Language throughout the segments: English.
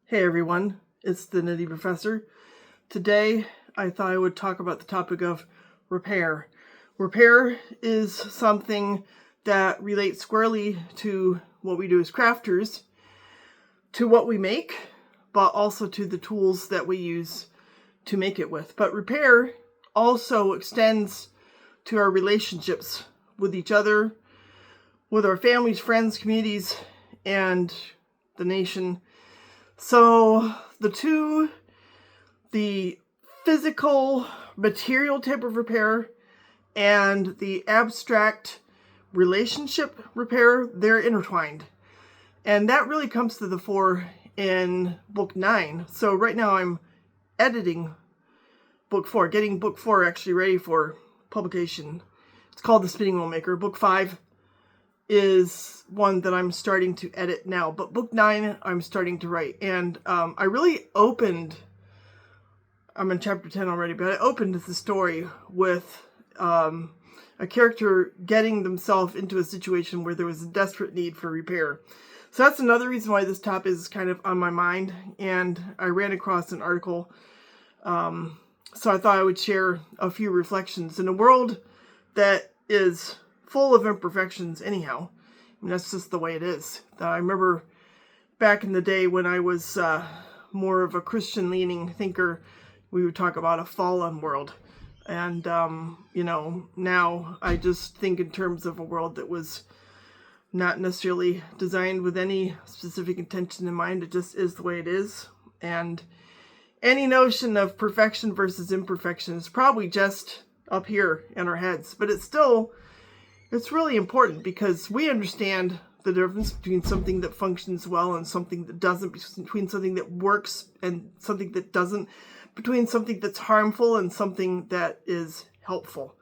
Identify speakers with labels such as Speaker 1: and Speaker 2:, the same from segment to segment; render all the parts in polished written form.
Speaker 1: Hey everyone, it's the Nitty Professor. Today I thought I would talk about the topic of repair. Repair is something that relates squarely to what we do as crafters, to what we make, but also to the tools that we use to make it with. But repair also extends to our relationships with each other, with our families, friends, communities, and the nation. So the physical material type of repair and the abstract relationship repair, they're intertwined. And that really comes to the fore in book 9. So right now I'm editing book 4, getting book 4 actually ready for publication. It's called The Spinning Wheel Maker. Book 5 is one that I'm starting to edit now, but book 9 I'm starting to write. And I'm in chapter 10 already, but I opened the story with a character getting themselves into a situation where there was a desperate need for repair. So that's another reason why this topic is kind of on my mind, and I ran across an article, so I thought I would share a few reflections in a world that is full of imperfections anyhow. I mean, that's just the way it is. I remember back in the day when I was more of a Christian-leaning thinker, we would talk about a fallen world. And, now I just think in terms of a world that was not necessarily designed with any specific intention in mind. It just is the way it is. And any notion of perfection versus imperfection is probably just up here in our heads. But it's really important because we understand the difference between something that functions well and something that doesn't, between something that works and something that doesn't, between something that's harmful and something that is helpful.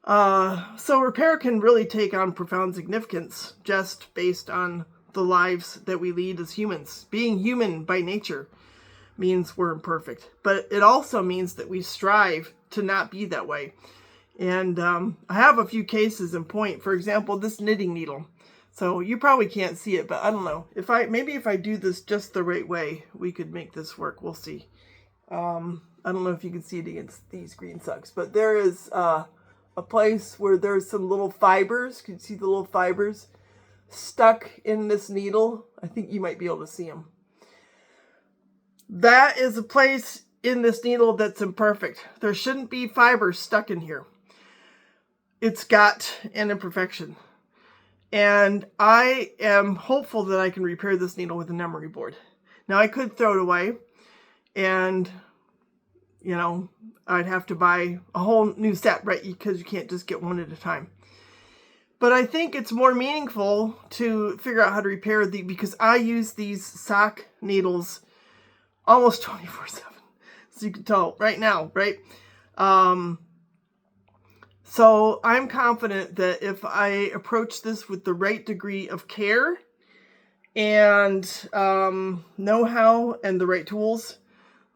Speaker 1: So repair can really take on profound significance just based on the lives that we lead as humans. Being human by nature means we're imperfect, but it also means that we strive to not be that way. And I have a few cases in point. For example, this knitting needle. So you probably can't see it, but I don't know. If I do this just the right way, we could make this work. We'll see. I don't know if you can see it against these green sucks, but there is a place where there's some little fibers. Can you see the little fibers stuck in this needle? I think you might be able to see them. That is a place in this needle that's imperfect. There shouldn't be fibers stuck in here. It's got an imperfection. And I am hopeful that I can repair this needle with an emery board. Now I could throw it away and, I'd have to buy a whole new set, right? Because you can't just get one at a time. But I think it's more meaningful to figure out how to repair because I use these sock needles almost 24/7. So you can tell right now, right? So I'm confident that if I approach this with the right degree of care and know-how and the right tools,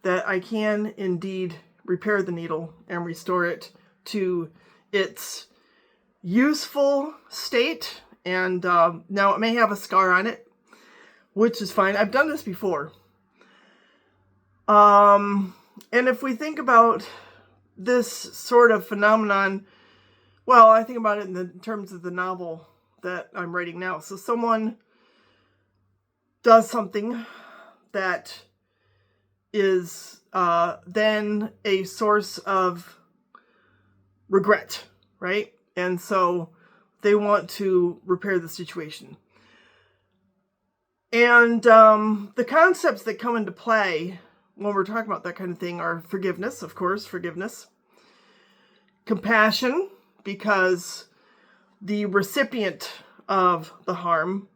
Speaker 1: that I can indeed repair the needle and restore it to its useful state. And now it may have a scar on it, which is fine. I've done this before. And if we think about this sort of phenomenon, well, I think about it in terms of the novel that I'm writing now. So someone does something that is then a source of regret, right? And so they want to repair the situation. And the concepts that come into play when we're talking about that kind of thing are forgiveness, of course, compassion, because the recipient of the harm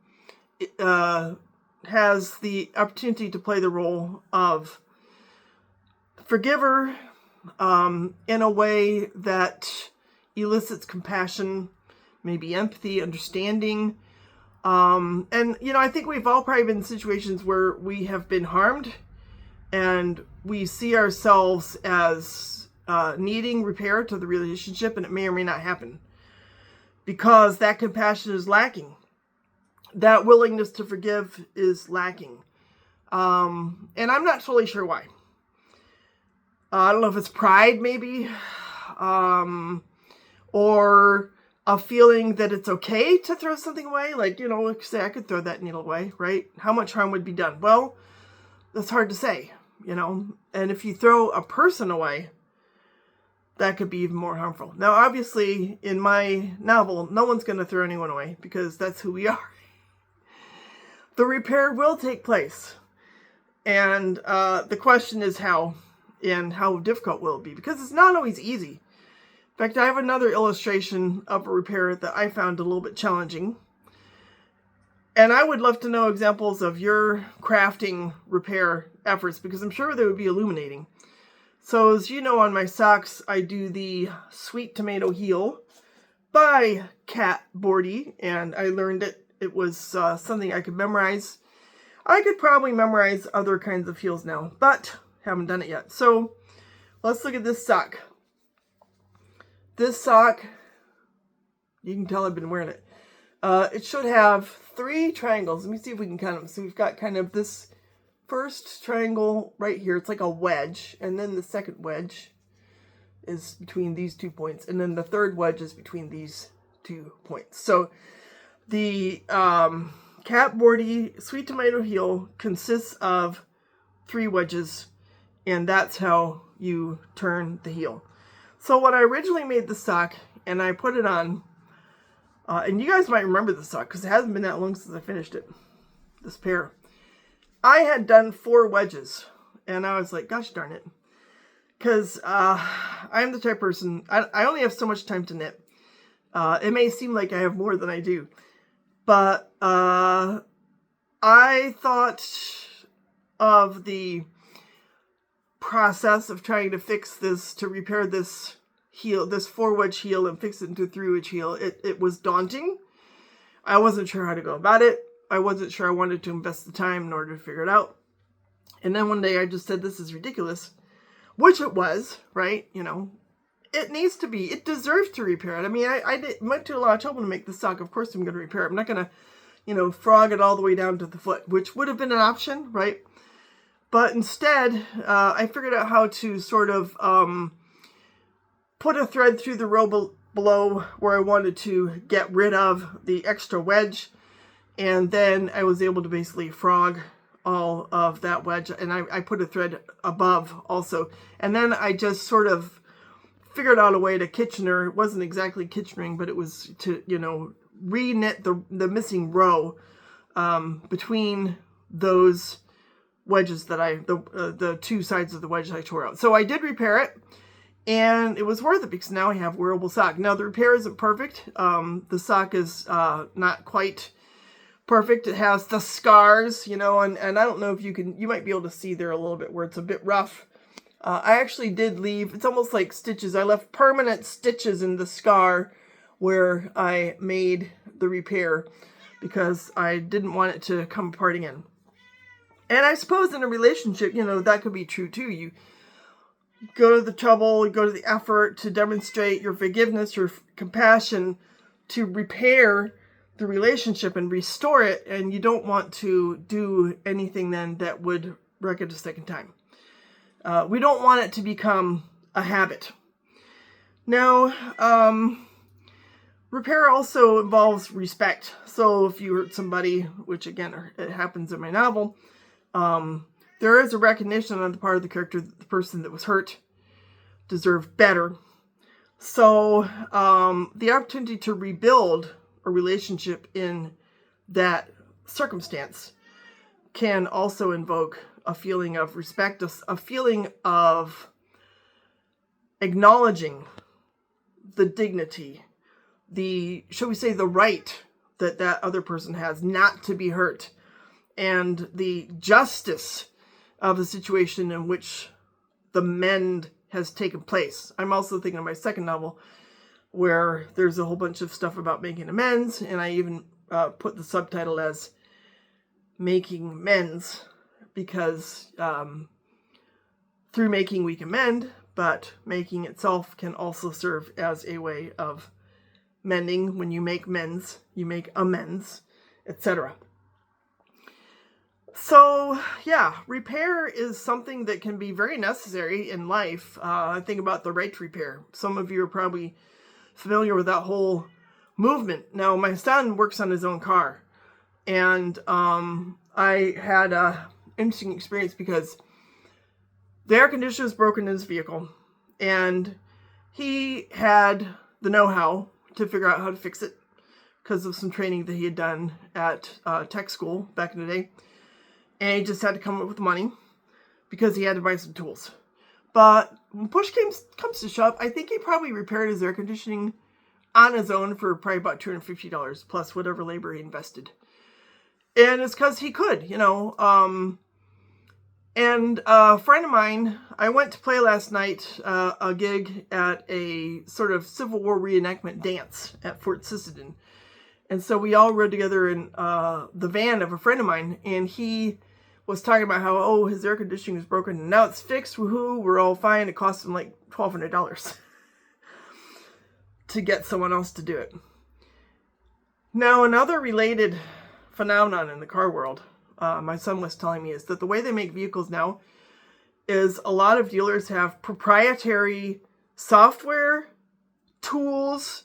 Speaker 1: has the opportunity to play the role of forgiver in a way that elicits compassion, maybe empathy, understanding. And, I think we've all probably been in situations where we have been harmed and we see ourselves as needing repair to the relationship, and it may or may not happen because that compassion is lacking. That willingness to forgive is lacking. And I'm not totally sure why. I don't know if it's pride, maybe, or a feeling that it's okay to throw something away. Like, like say I could throw that needle away, right? How much harm would be done? Well, that's hard to say, And if you throw a person away, that could be even more harmful. Now, obviously, in my novel, no one's going to throw anyone away because that's who we are. The repair will take place. And the question is how, and how difficult will it be? Because it's not always easy. In fact, I have another illustration of a repair that I found a little bit challenging. And I would love to know examples of your crafting repair efforts, because I'm sure they would be illuminating. So as you know, on my socks, I do the Sweet Tomato Heel by Kat Bordy, and I learned it. It was something I could memorize. I could probably memorize other kinds of heels now, but haven't done it yet. So let's look at this sock. This sock, you can tell I've been wearing it. It should have 3 triangles. Let me see if we can count them. So we've got kind of this first triangle right here. It's like a wedge. And then the second wedge is between these 2 points. And then the third wedge is between these 2 points. So the Kat Bordy Sweet Tomato Heel consists of 3 wedges. And that's how you turn the heel. So when I originally made the sock and I put it on, and you guys might remember the sock because it hasn't been that long since I finished it, this pair. I had done 4 wedges, and I was like, gosh darn it. Because I'm the type of person, I only have so much time to knit. It may seem like I have more than I do. But I thought of the process of trying to fix this, to repair this heel, this 4-wedge heel, and fix it into a 3-wedge heel. It was daunting. I wasn't sure how to go about it. I wasn't sure I wanted to invest the time in order to figure it out. And then one day I just said, this is ridiculous. Which it was, right? It needs to be. It deserves to repair it. I mean, I went to a lot of trouble to make this sock. Of course I'm going to repair it. I'm not going to, frog it all the way down to the foot, which would have been an option, right? But instead, I figured out how to sort of put a thread through the row below where I wanted to get rid of the extra wedge. And then I was able to basically frog all of that wedge. And I put a thread above also. And then I just sort of figured out a way to Kitchener. It wasn't exactly Kitchenering, but it was to, re-knit the missing row between those wedges that the 2 sides of the wedge I tore out. So I did repair it, and it was worth it because now I have a wearable sock. Now the repair isn't perfect. The sock is not quite perfect. It has the scars, and I don't know if you might be able to see there a little bit where it's a bit rough. I actually did leave, it's almost like stitches. I left permanent stitches in the scar where I made the repair because I didn't want it to come apart again. And I suppose in a relationship, that could be true too. You go to the trouble, you go to the effort to demonstrate your forgiveness, your compassion, to repair the relationship and restore it. And you don't want to do anything then that would wreck it a second time. We don't want it to become a habit. Now, repair also involves respect. So if you hurt somebody, which again, it happens in my novel, there is a recognition on the part of the character that the person that was hurt deserved better. So the opportunity to rebuild a relationship in that circumstance can also invoke a feeling of respect, a feeling of acknowledging the dignity, shall we say, the right that other person has not to be hurt, and the justice of the situation in which the mend has taken place. I'm also thinking of my second novel where there's a whole bunch of stuff about making amends, and I even put the subtitle as Making Amends, because through making we can mend, but making itself can also serve as a way of mending. When you make mends, you make amends, etc. So, yeah, repair is something that can be very necessary in life. I think about the right to repair. Some of you are probably familiar with that whole movement. Now, my son works on his own car, and I had a interesting experience because the air conditioner was broken in his vehicle, and he had the know-how to figure out how to fix it because of some training that he had done at tech school back in the day. And he just had to come up with money because he had to buy some tools. But when push comes to shove, I think he probably repaired his air conditioning on his own for probably about $250 plus whatever labor he invested. And it's because he could, And a friend of mine, I went to play last night a gig at a sort of Civil War reenactment dance at Fort Sisseton. And so we all rode together in the van of a friend of mine, and he was talking about how, his air conditioning is broken, and now it's fixed, woohoo, we're all fine. It cost him like $1,200 to get someone else to do it. Now, another related phenomenon in the car world, my son was telling me, is that the way they make vehicles now is a lot of dealers have proprietary software, tools,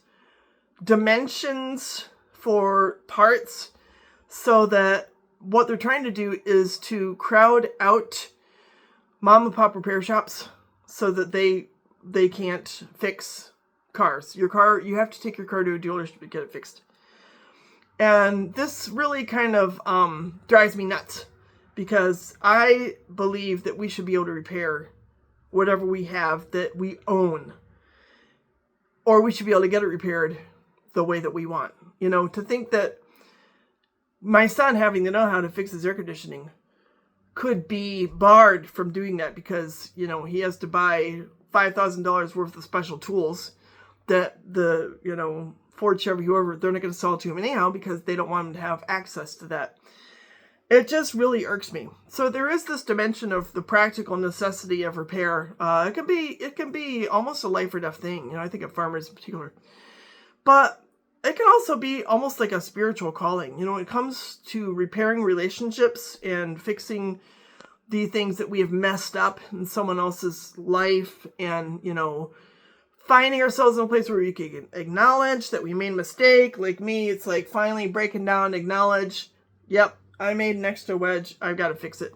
Speaker 1: dimensions for parts, so that what they're trying to do is to crowd out mom and pop repair shops so that they can't fix cars. Your car, you have to take your car to a dealership to get it fixed. And this really kind of drives me nuts, because I believe that we should be able to repair whatever we have that we own, or we should be able to get it repaired the way that we want. To think that my son having to know how to fix his air conditioning could be barred from doing that because, he has to buy $5,000 worth of special tools that the, Ford, Chevy, whoever, they're not going to sell to him anyhow because they don't want him to have access to that. It just really irks me. So there is this dimension of the practical necessity of repair. It can be almost a life or death thing. I think of farmers in particular. But it can also be almost like a spiritual calling. When it comes to repairing relationships and fixing the things that we have messed up in someone else's life, and, finding ourselves in a place where we can acknowledge that we made a mistake. Like me, it's like finally breaking down, acknowledge, yep, I made an extra wedge. I've got to fix it.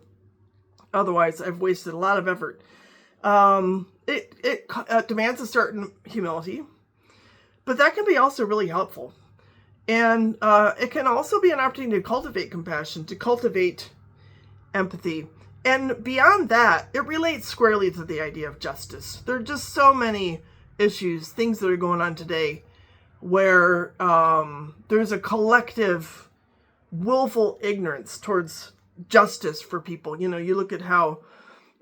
Speaker 1: Otherwise, I've wasted a lot of effort. It demands a certain humility. But that can be also really helpful. And it can also be an opportunity to cultivate compassion, to cultivate empathy. And beyond that, it relates squarely to the idea of justice. There are just so many issues, things that are going on today, where there's a collective willful ignorance towards justice for people. You look at how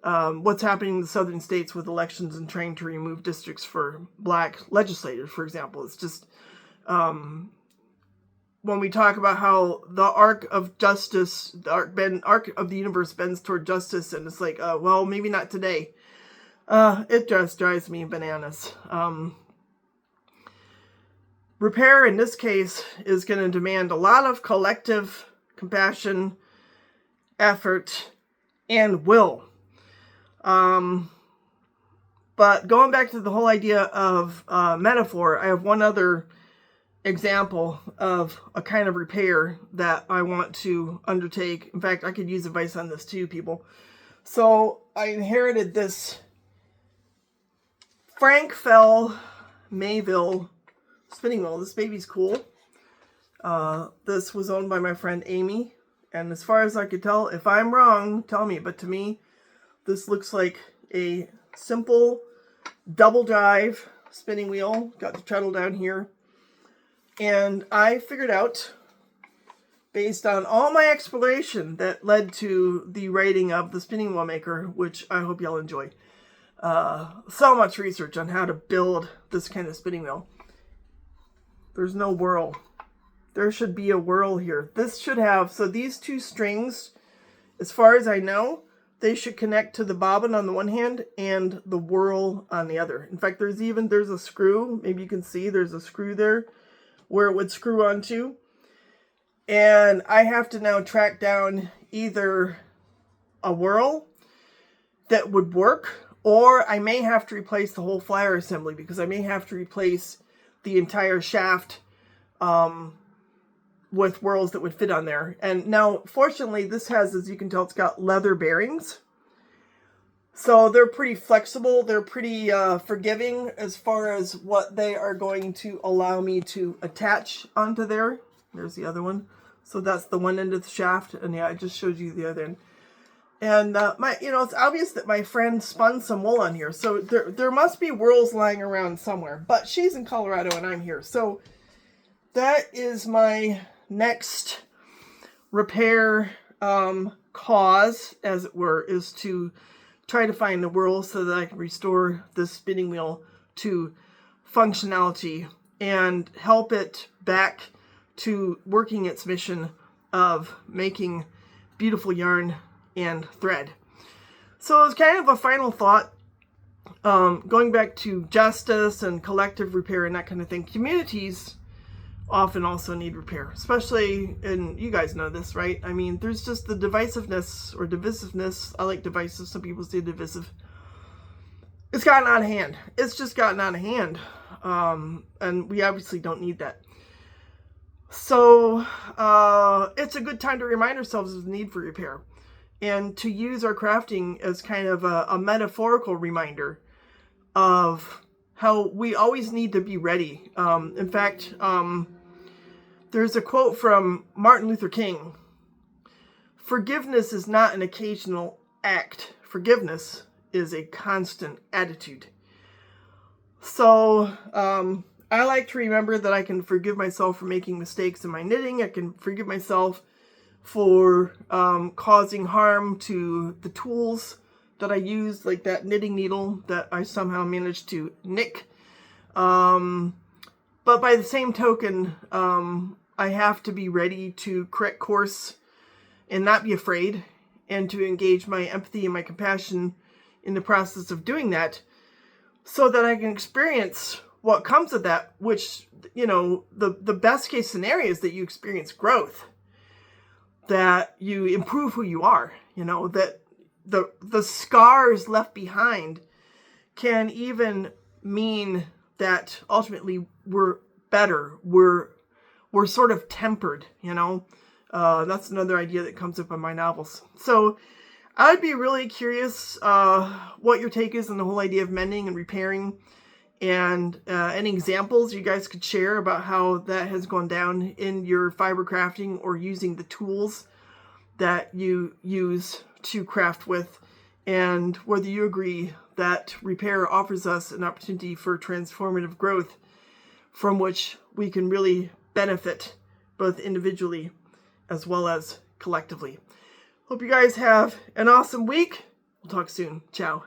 Speaker 1: what's happening in the southern states with elections and trying to remove districts for black legislators, for example. It's just, when we talk about how the arc of justice, the arc of the universe bends toward justice, and it's like, well, maybe not today. It just drives me bananas. Repair, in this case, is going to demand a lot of collective compassion, effort, and will. But going back to the whole idea of metaphor, I have one other example of a kind of repair that I want to undertake. In fact, I could use advice on this too, people. So I inherited this Frank Fell Mayville spinning wheel. This baby's cool. This was owned by my friend Amy. And as far as I could tell, if I'm wrong, tell me. But to me, this looks like a simple double drive spinning wheel. Got the treadle down here. And I figured out, based on all my exploration that led to the writing of The Spinning Wheel Maker, which I hope y'all enjoy, so much research on how to build this kind of spinning wheel. There's no whirl. There should be a whirl here. This should have, so these two strings, as far as I know, they should connect to the bobbin on the one hand and the whirl on the other. In fact, there's a screw. Maybe you can see there's a screw there where it would screw onto. And I have to now track down either a whirl that would work, or I may have to replace the whole flyer assembly, because I may have to replace the entire shaft with whirls that would fit on there. And now, fortunately, this has, as you can tell, it's got leather bearings. So they're pretty flexible. They're pretty forgiving as far as what they are going to allow me to attach onto there. There's the other one. So that's the one end of the shaft. And yeah, I just showed you the other end. And it's obvious that my friend spun some wool on here. So there must be whirls lying around somewhere. But she's in Colorado and I'm here. So that is my next repair cause, as it were, is to try to find the whirl so that I can restore this spinning wheel to functionality and help it back to working its mission of making beautiful yarn and thread. So it's kind of a final thought, going back to justice and collective repair and that kind of thing. Communities often also need repair, especially, and you guys know this, right? I mean, there's just the divisiveness or divisiveness. I like divisive. Some people say divisive. It's gotten out of hand. It's just gotten out of hand. And we obviously don't need that. So it's a good time to remind ourselves of the need for repair, and to use our crafting as kind of a metaphorical reminder of how we always need to be ready. In fact, there's a quote from Martin Luther King. Forgiveness is not an occasional act. Forgiveness is a constant attitude. So I like to remember that I can forgive myself for making mistakes in my knitting. I can forgive myself for causing harm to the tools that I use, like that knitting needle that I somehow managed to nick. But by the same token, I have to be ready to correct course and not be afraid, and to engage my empathy and my compassion in the process of doing that, so that I can experience what comes of that, which, the best case scenario is that you experience growth, that you improve who you are, that the scars left behind can even mean that ultimately we're better, we're sort of tempered, that's another idea that comes up in my novels. So I'd be really curious what your take is on the whole idea of mending and repairing, and any examples you guys could share about how that has gone down in your fiber crafting, or using the tools that you use to craft with, and whether you agree that repair offers us an opportunity for transformative growth from which we can really benefit both individually as well as collectively. Hope you guys have an awesome week. We'll talk soon. Ciao.